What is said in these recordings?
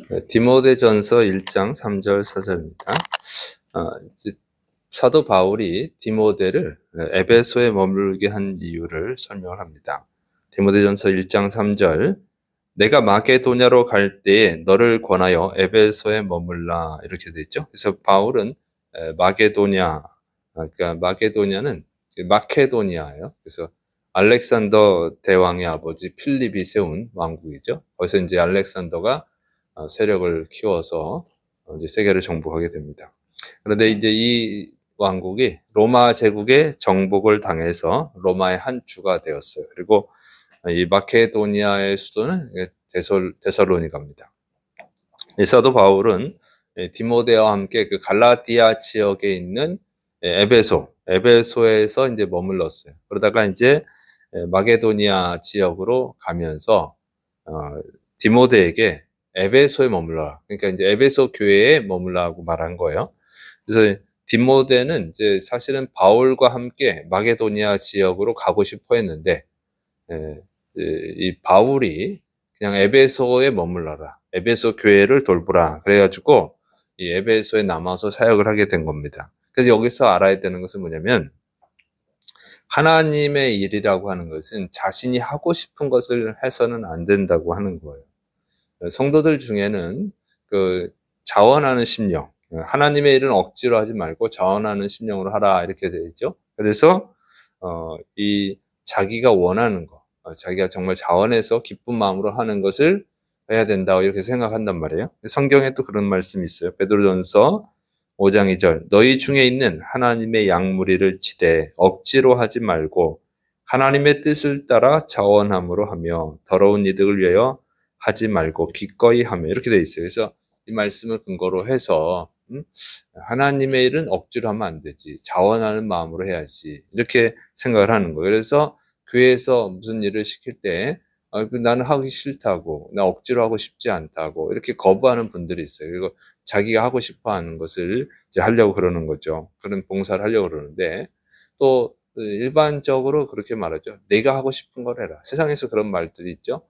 네, 디모데전서 1장 3절 4절입니다. 이제 사도 바울이 디모데를 에베소에 머물게 한 이유를 설명을 합니다. 디모데전서 1장 3절, 내가 마게도냐로 갈 때에 너를 권하여 에베소에 머물라, 이렇게 돼 있죠. 그래서 바울은 마게도냐, 그러니까 마게도냐는 마케도니아예요. 그래서 알렉산더 대왕의 아버지 필립이 세운 왕국이죠. 거기서 이제 알렉산더가 세력을 키워서 이제 세계를 정복하게 됩니다. 그런데 이제 이 왕국이 로마 제국의 정복을 당해서 로마의 한 주가 되었어요. 그리고 이 마케도니아의 수도는 데살로니가입니다. 이 사도 바울은 디모데와 함께 그 갈라디아 지역에 있는 에베소에서 이제 머물렀어요. 그러다가 이제 마게도니아 지역으로 가면서 어, 디모데에게 에베소에 머물러라. 그러니까 이제 에베소 교회에 머물라고 말한 거예요. 그래서 디모데는 이제 사실은 바울과 함께 마게도니아 지역으로 가고 싶어 했는데, 예, 이 바울이 그냥 에베소에 머물러라, 에베소 교회를 돌보라, 그래가지고 이 에베소에 남아서 사역을 하게 된 겁니다. 그래서 여기서 알아야 되는 것은 뭐냐면, 하나님의 일이라고 하는 것은 자신이 하고 싶은 것을 해서는 안 된다고 하는 거예요. 성도들 중에는 그 자원하는 심령, 하나님의 일은 억지로 하지 말고 자원하는 심령으로 하라, 이렇게 되어 있죠. 그래서 이 자기가 원하는 거, 자기가 정말 자원해서 기쁜 마음으로 하는 것을 해야 된다, 이렇게 생각한단 말이에요. 성경에 또 그런 말씀이 있어요. 베드로전서 5장 2절, 너희 중에 있는 하나님의 양무리를 치되 억지로 하지 말고 하나님의 뜻을 따라 자원함으로 하며 더러운 이득을 위하여 하지 말고 기꺼이 하며, 이렇게 되어 있어요. 그래서 이 말씀을 근거로 해서 하나님의 일은 억지로 하면 안 되지, 자원하는 마음으로 해야지, 이렇게 생각을 하는 거예요. 그래서 교회에서 무슨 일을 시킬 때 나는 하기 싫다고, 나 억지로 하고 싶지 않다고 이렇게 거부하는 분들이 있어요. 그리고 자기가 하고 싶어 하는 것을 이제 하려고 그러는 거죠. 그런 봉사를 하려고 그러는데, 또 일반적으로 그렇게 말하죠. 내가 하고 싶은 걸 해라. 세상에서 그런 말들이 있죠.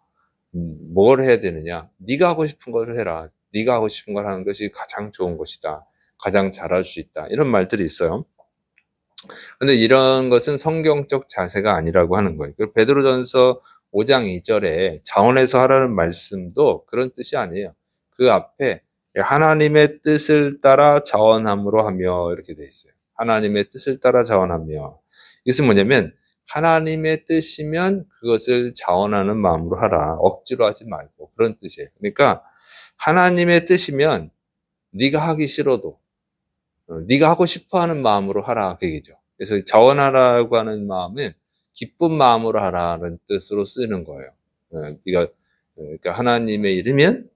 뭘 해야 되느냐? 네가 하고 싶은 걸 해라. 네가 하고 싶은 걸 하는 것이 가장 좋은 것이다. 가장 잘할 수 있다. 이런 말들이 있어요. 근데 이런 것은 성경적 자세가 아니라고 하는 거예요. 베드로전서 5장 2절에 자원해서 하라는 말씀도 그런 뜻이 아니에요. 그 앞에 하나님의 뜻을 따라 자원함으로 하며, 이렇게 돼 있어요. 하나님의 뜻을 따라 자원하며. 이것은 뭐냐면, 하나님의 뜻이면 그것을 자원하는 마음으로 하라. 억지로 하지 말고, 그런 뜻이에요. 그러니까 하나님의 뜻이면 네가 하기 싫어도 네가 하고 싶어하는 마음으로 하라, 그 얘기죠. 그래서 자원하라고 하는 마음은 기쁜 마음으로 하라는 뜻으로 쓰는 거예요. 네가 그러니까 하나님의 일이면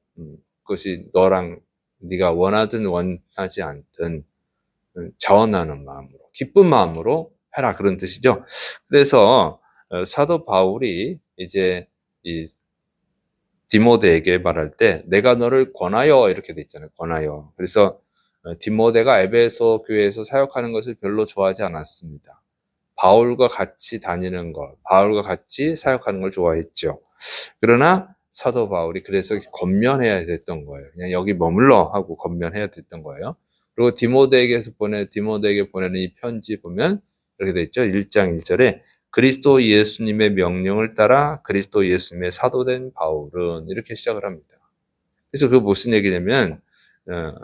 그것이 너랑 네가 원하든 원하지 않든 자원하는 마음으로, 기쁜 마음으로 해라, 그런 뜻이죠. 그래서 사도 바울이 이제 이 디모데에게 말할 때 내가 너를 권하여, 이렇게 돼 있잖아요. 권하여. 그래서 디모데가 에베소 교회에서 사역하는 것을 별로 좋아하지 않았습니다. 바울과 같이 다니는 것, 바울과 같이 사역하는 걸 좋아했죠. 그러나 사도 바울이 그래서 권면해야 됐던 거예요. 그냥 여기 머물러 하고 권면해야 됐던 거예요. 그리고 디모데에게 보내는 이 편지 보면 이렇게 돼 있죠. 1장 1절에 그리스도 예수님의 명령을 따라 그리스도 예수님의 사도된 바울은, 이렇게 시작을 합니다. 그래서 그 무슨 얘기냐면, 어,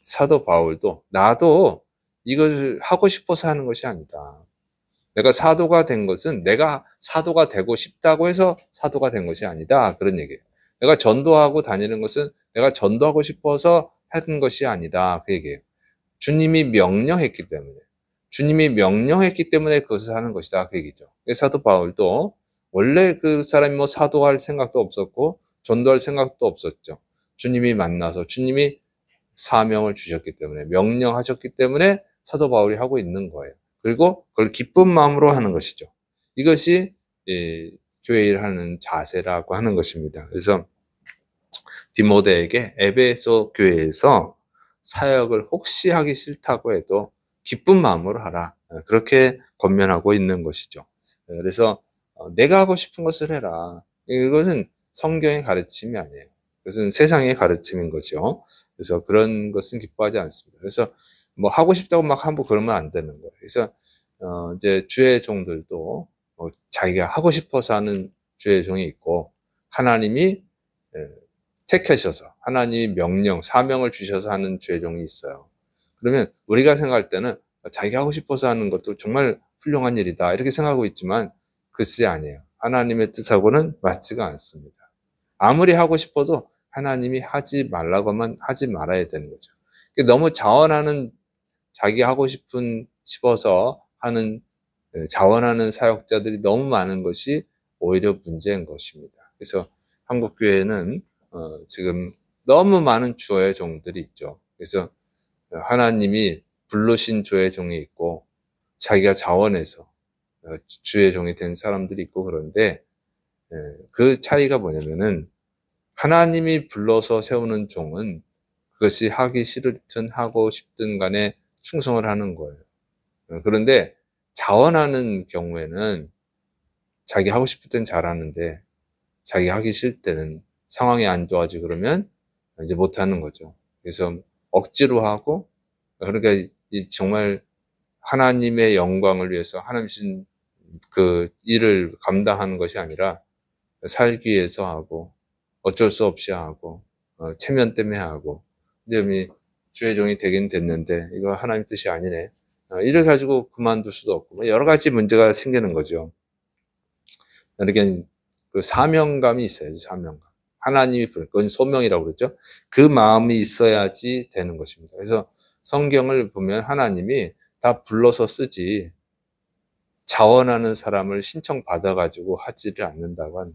사도 바울도 나도 이걸 하고 싶어서 하는 것이 아니다. 내가 사도가 된 것은 내가 사도가 되고 싶다고 해서 사도가 된 것이 아니다, 그런 얘기예요. 내가 전도하고 다니는 것은 내가 전도하고 싶어서 하는 것이 아니다, 그 얘기예요. 주님이 명령했기 때문에, 그것을 하는 것이다, 그 얘기죠. 사도 바울도 원래 그 사람이 뭐 사도할 생각도 없었고 전도할 생각도 없었죠. 주님이 만나서 주님이 사명을 주셨기 때문에, 명령하셨기 때문에 사도 바울이 하고 있는 거예요. 그리고 그걸 기쁜 마음으로 하는 것이죠. 이것이 교회 일을 하는 자세라고 하는 것입니다. 그래서 디모데에게 에베소 교회에서 사역을 혹시 하기 싫다고 해도 기쁜 마음으로 하라, 그렇게 권면하고 있는 것이죠. 그래서 내가 하고 싶은 것을 해라, 이거는 성경의 가르침이 아니에요. 그것은 세상의 가르침인 거죠. 그래서 그런 것은 기뻐하지 않습니다. 그래서 뭐 하고 싶다고 막 하고 그러면 안 되는 거예요. 그래서 이제 주의 종들도 자기가 하고 싶어서 하는 주의 종이 있고, 하나님이 예, 택하셔서 하나님이 명령, 사명을 주셔서 하는 주의 종이 있어요. 그러면 우리가 생각할 때는 자기가 하고 싶어서 하는 것도 정말 훌륭한 일이다 이렇게 생각하고 있지만, 글쎄 아니에요. 하나님의 뜻하고는 맞지가 않습니다. 아무리 하고 싶어도 하나님이 하지 말라고만 하지 말아야 되는 거죠. 너무 자원하는, 자기 하고 싶어서 하는 자원하는 사역자들이 너무 많은 것이 오히려 문제인 것입니다. 그래서 한국 교회는 지금 너무 많은 주의 종들이 있죠. 그래서 하나님이 부르신 주의 종이 있고, 자기가 자원해서 주의 종이 된 사람들이 있고, 그런데 그 차이가 뭐냐면은, 하나님이 불러서 세우는 종은 그것이 하기 싫든 하고 싶든 간에 충성을 하는 거예요. 그런데 자원하는 경우에는 자기 하고 싶을 땐 잘하는데, 자기 하기 싫을 때는 상황이 안 좋아지고 그러면 이제 못하는 거죠. 그래서 억지로 하고, 그러니까 정말 하나님의 영광을 위해서 하나님 신 그 일을 감당하는 것이 아니라 살기 위해서 하고, 어쩔 수 없이 하고, 체면 때문에 하고, 근데 주의 종이 되긴 됐는데 이거 하나님 뜻이 아니네, 이래 가지고 그만둘 수도 없고, 뭐 여러 가지 문제가 생기는 거죠. 이렇게 그 사명감이 있어야지, 사명감. 하나님이 그건 소명이라고 그러죠. 그 마음이 있어야지 되는 것입니다. 그래서 성경을 보면 하나님이 다 불러서 쓰지 자원하는 사람을 신청받아 가지고 하지를 않는다고 하는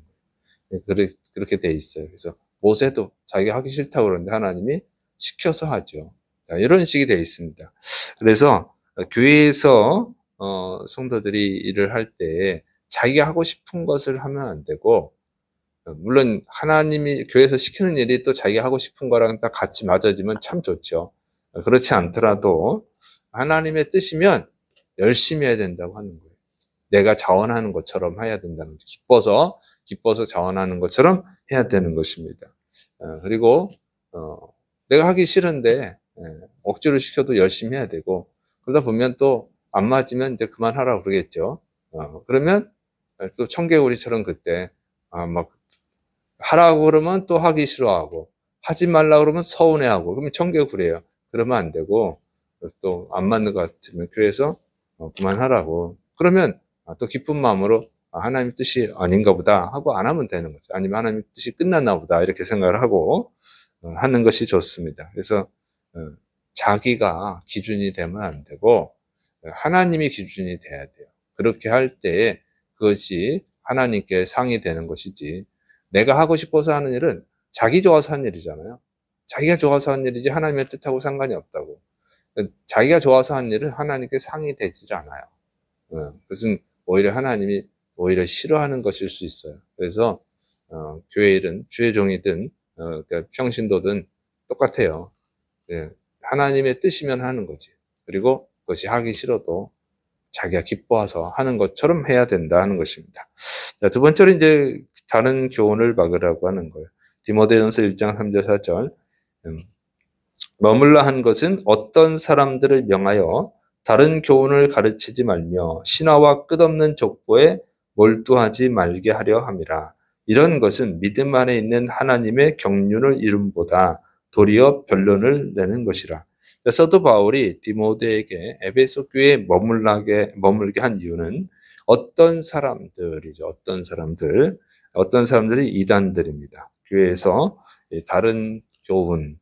거예요. 그렇게 돼 있어요. 그래서 모세도 자기가 하기 싫다고 그러는데 하나님이 시켜서 하죠. 이런 식이 돼 있습니다. 그래서 교회에서 성도들이 일을 할 때 자기가 하고 싶은 것을 하면 안 되고, 물론 하나님이 교회에서 시키는 일이 또 자기가 하고 싶은 거랑 딱 같이 맞아지면 참 좋죠. 그렇지 않더라도 하나님의 뜻이면 열심히 해야 된다고 하는 거예요. 내가 자원하는 것처럼 해야 된다는 거죠. 기뻐서 자원하는 것처럼 해야 되는 것입니다. 그리고 내가 하기 싫은데 억지로 시켜도 열심히 해야 되고, 그러다 보면 또 안 맞으면 이제 그만하라고 그러겠죠. 그러면 또 청개구리처럼 그때 막 하라고 그러면 또 하기 싫어하고, 하지 말라고 그러면 서운해하고, 그러면 청개구리예요. 그러면 안 되고, 또 안 맞는 것 같으면 교회에서 그만하라고. 그러면 또 기쁜 마음으로 하나님 뜻이 아닌가 보다 하고 안 하면 되는 거죠. 아니면 하나님 뜻이 끝났나 보다 이렇게 생각을 하고 하는 것이 좋습니다. 그래서 자기가 기준이 되면 안 되고 하나님이 기준이 돼야 돼요. 그렇게 할 때 그것이 하나님께 상이 되는 것이지, 내가 하고 싶어서 하는 일은 자기 좋아서 하는 일이잖아요. 자기가 좋아서 하는 일이지 하나님의 뜻하고 상관이 없다고. 자기가 좋아서 하는 일은 하나님께 상이 되질 않아요. 그것은 오히려 하나님이 오히려 싫어하는 것일 수 있어요. 그래서 교회 일은 주의 종이든 그러니까 평신도든 똑같아요. 예, 하나님의 뜻이면 하는 거지. 그리고 그것이 하기 싫어도 자기가 기뻐해서 하는 것처럼 해야 된다 하는 것입니다. 자, 두 번째로 이제 다른 교훈을 막으라고 하는 거예요. 디모데전서 1장 3절 4절. 머물라 한 것은 어떤 사람들을 명하여 다른 교훈을 가르치지 말며 신화와 끝없는 족보에 몰두하지 말게 하려 함이라. 이런 것은 믿음 안에 있는 하나님의 경륜을 이름보다 도리어 변론을 내는 것이라. 사도 바울이 디모데에게 에베소 교회에 머물게 한 이유는 어떤 사람들이죠. 어떤 사람들이 이단들입니다. 교회에서 다른 교훈,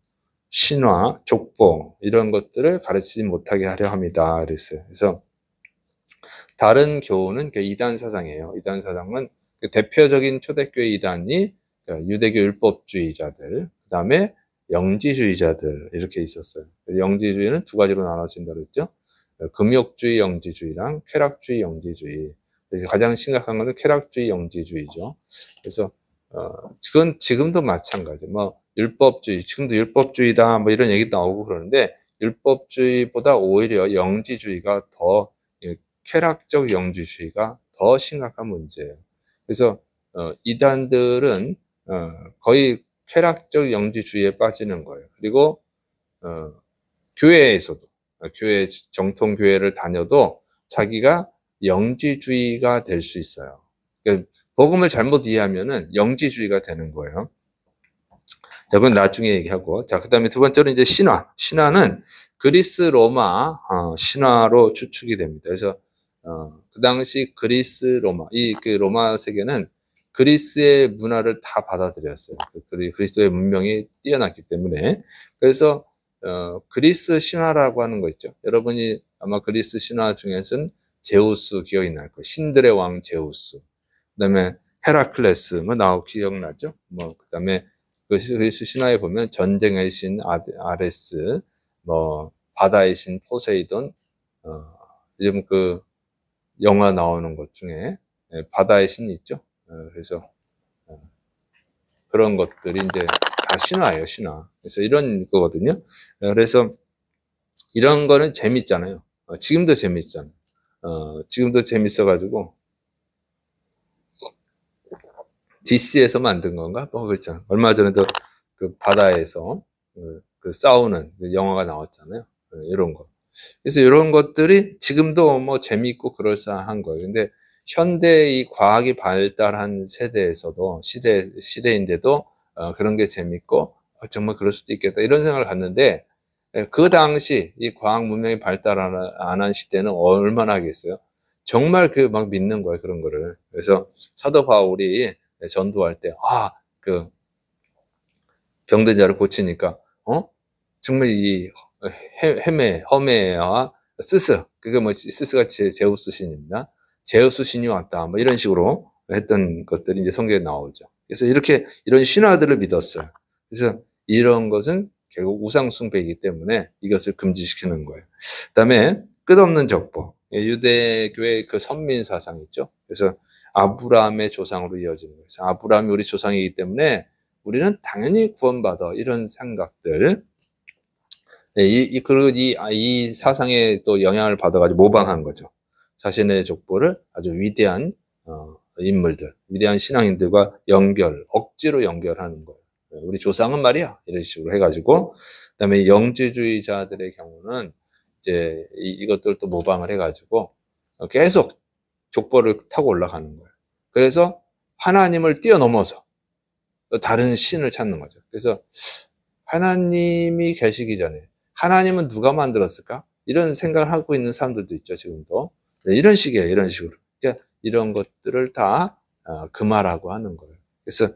신화, 족보 이런 것들을 가르치지 못하게 하려 합니다. 그랬어요. 그래서 다른 교훈은 이단 사상이에요. 이단 사상은 대표적인 초대교회 이단이 유대교 율법주의자들, 그다음에 영지주의자들 이렇게 있었어요. 영지주의는 두 가지로 나눠진다고 했죠. 금욕주의 영지주의랑 쾌락주의 영지주의. 가장 심각한 것은 쾌락주의 영지주의죠. 그래서 그건 지금도 마찬가지. 뭐 율법주의, 지금도 율법주의다 뭐 이런 얘기도 나오고 그러는데, 율법주의보다 오히려 영지주의가 더, 쾌락적 영지주의가 더 심각한 문제예요. 그래서 이단들은 거의 쾌락적 영지주의에 빠지는 거예요. 그리고 교회에서도 교회 정통 교회를 다녀도 자기가 영지주의가 될 수 있어요. 그러니까 복음을 잘못 이해하면은 영지주의가 되는 거예요. 자, 그건 나중에 얘기하고. 자, 그 다음에 두 번째로 이제 신화. 신화는 그리스 로마 신화로 추측이 됩니다. 그래서 그 당시 그리스 로마, 그 로마 세계는 그리스의 문화를 다 받아들였어요. 그리스도의 문명이 뛰어났기 때문에. 그래서 그리스 신화라고 하는 거 있죠. 여러분이 아마 그리스 신화 중에서는 제우스 기억이 날 거예요. 신들의 왕 제우스. 그다음에 헤라클레스 뭐 나오 기억나죠? 뭐 그다음에 그리스 신화에 보면 전쟁의 신 아레스, 뭐 바다의 신 포세이돈, 요즘 그 영화 나오는 것 중에 바다의 신이 있죠. 그래서 그런 것들이 이제 다 신화예요, 신화. 그래서 이런 거거든요. 그래서 이런 거는 재밌잖아요. 지금도 재밌잖아요. 지금도 재밌어가지고 DC에서 만든 건가? 뭐 그렇잖아. 얼마 전에도 그 바다에서 그 싸우는 그 영화가 나왔잖아요. 이런 거. 그래서 이런 것들이 지금도 뭐 재미있고 그럴싸한 거예요. 근데 현대 이 과학이 발달한 세대에서도 시대인데도 그런 게 재밌고 정말 그럴 수도 있겠다 이런 생각을 갖는데 그 당시 이 과학 문명이 발달 안 한 시대는 얼마나 하겠어요? 정말 그 막 믿는 거예요 그런 거를. 그래서 사도 바울이 전도할 때 그 병든 자를 고치니까 정말 이 허메와 스스, 그게 뭐지? 스스가 제우스 신입니다. 제우스 신이 왔다. 뭐 이런 식으로 했던 것들이 이제 성경에 나오죠. 그래서 이런 신화들을 믿었어요. 그래서 이런 것은 결국 우상숭배이기 때문에 이것을 금지시키는 거예요. 그 다음에 끝없는 족보. 유대교의 그 선민 사상 있죠. 그래서 아브라함의 조상으로 이어지는 거예요. 아브라함이 우리 조상이기 때문에 우리는 당연히 구원받아. 이런 생각들. 네, 이 사상에 또 영향을 받아가지고 모방한 거죠. 자신의 족보를 아주 위대한, 인물들, 위대한 신앙인들과 억지로 연결하는 거예요. 우리 조상은 말이야. 이런 식으로 해가지고. 그 다음에 영지주의자들의 경우는 이제 이것들 또 모방을 해가지고 계속 족보를 타고 올라가는 거예요. 그래서 하나님을 뛰어넘어서 다른 신을 찾는 거죠. 그래서 하나님이 계시기 전에 하나님은 누가 만들었을까? 이런 생각을 하고 있는 사람들도 있죠, 지금도. 이런 식이에요, 이런 식으로. 그러니까 이런 것들을 다 금하라고 하는 거예요. 그래서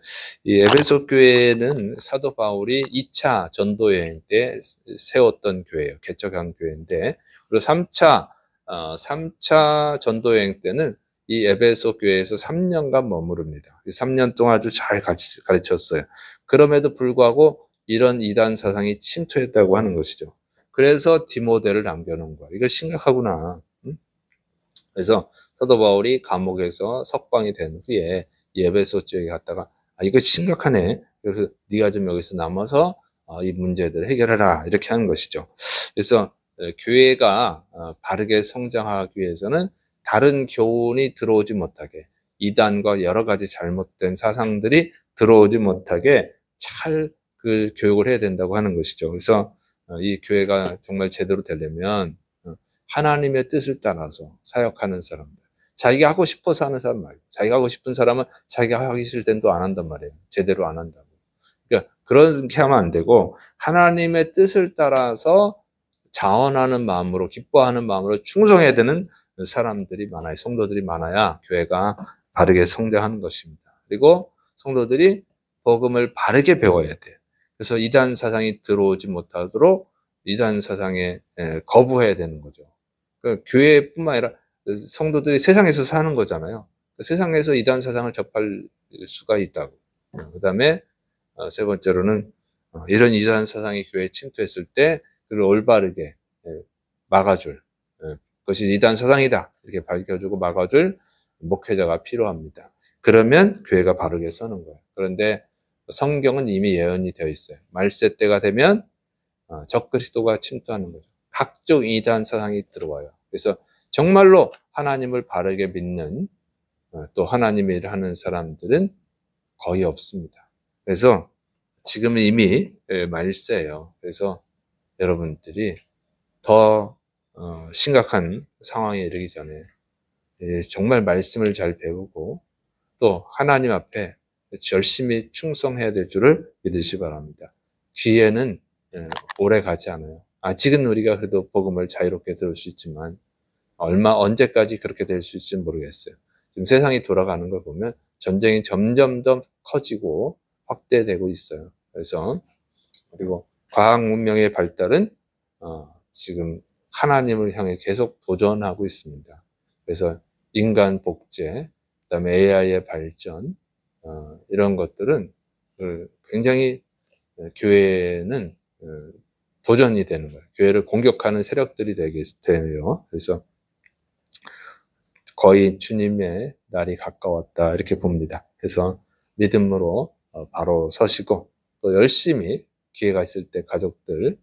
이 에베소 교회는 사도 바울이 2차 전도 여행 때 세웠던 교회예요. 개척한 교회인데, 그리고 3차 전도 여행 때는 이 에베소 교회에서 3년간 머무릅니다. 3년 동안 아주 잘 가르쳤어요. 그럼에도 불구하고 이런 이단 사상이 침투했다고 하는 것이죠. 그래서 디모데를 남겨놓은 거야. 이거 심각하구나. 응? 그래서 사도 바울이 감옥에서 석방이 된 후에 에베소 지역에 갔다가 이거 심각하네. 그래서 네가 좀 여기서 남아서 이 문제들을 해결해라. 이렇게 하는 것이죠. 그래서 교회가 바르게 성장하기 위해서는 다른 교훈이 들어오지 못하게 이단과 여러 가지 잘못된 사상들이 들어오지 못하게 잘 그 교육을 해야 된다고 하는 것이죠. 그래서 이 교회가 정말 제대로 되려면 하나님의 뜻을 따라서 사역하는 사람들, 자기가 하고 싶어서 하는 사람 말고, 자기가 하고 싶은 사람은 자기가 하기 싫을 땐 또 안 한단 말이에요. 제대로 안 한다고. 그러니까 그렇게 하면 안 되고 하나님의 뜻을 따라서 자원하는 마음으로, 기뻐하는 마음으로 충성해야 되는 사람들이 많아요. 성도들이 많아야 교회가 바르게 성장하는 것입니다. 그리고 성도들이 복음을 바르게 배워야 돼요. 그래서 이단 사상이 들어오지 못하도록 이단 사상에 거부해야 되는 거죠. 그러니까 교회뿐만 아니라 성도들이 세상에서 사는 거잖아요. 세상에서 이단 사상을 접할 수가 있다고. 그다음에 세 번째로는 이런 이단 사상이 교회에 침투했을 때 그를 올바르게 막아줄 그것이 이단 사상이다 이렇게 밝혀주고 막아줄 목회자가 필요합니다. 그러면 교회가 바르게 서는 거예요. 그런데 성경은 이미 예언이 되어 있어요. 말세 때가 되면 적그리스도가 침투하는 거죠. 각종 이단 사상이 들어와요. 그래서 정말로 하나님을 바르게 믿는 또 하나님의 일을 하는 사람들은 거의 없습니다. 그래서 지금은 이미 말세예요. 그래서 여러분들이 더 심각한 상황에 이르기 전에 정말 말씀을 잘 배우고 또 하나님 앞에 열심히 충성해야 될 줄을 믿으시기 바랍니다. 기회는 오래 가지 않아요. 아직은 우리가 그래도 복음을 자유롭게 들을 수 있지만 언제까지 그렇게 될 수 있을지 모르겠어요. 지금 세상이 돌아가는 걸 보면 전쟁이 점점 더 커지고 확대되고 있어요. 그래서 그리고 과학 문명의 발달은 지금 하나님을 향해 계속 도전하고 있습니다. 그래서 인간 복제, 그다음에 AI의 발전, 이런 것들은 굉장히 교회는 도전이 되는 거예요. 교회를 공격하는 세력들이 돼요. 그래서 거의 주님의 날이 가까웠다 이렇게 봅니다. 그래서 믿음으로 바로 서시고 또 열심히 기회가 있을 때 가족들,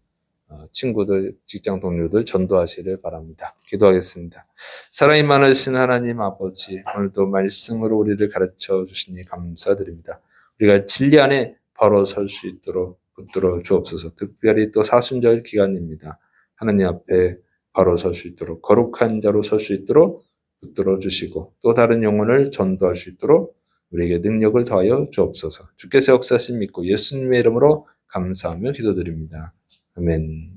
친구들, 직장 동료들 전도하시를 바랍니다. 기도하겠습니다. 사랑이 많으신 하나님 아버지, 오늘도 말씀으로 우리를 가르쳐 주시니 감사드립니다. 우리가 진리 안에 바로 설 수 있도록 붙들어 주옵소서. 특별히 또 사순절 기간입니다. 하나님 앞에 바로 설 수 있도록 거룩한 자로 설 수 있도록 붙들어 주시고 또 다른 영혼을 전도할 수 있도록 우리에게 능력을 더하여 주옵소서. 주께서 역사하심 믿고 예수님의 이름으로 감사하며 기도드립니다. 아멘.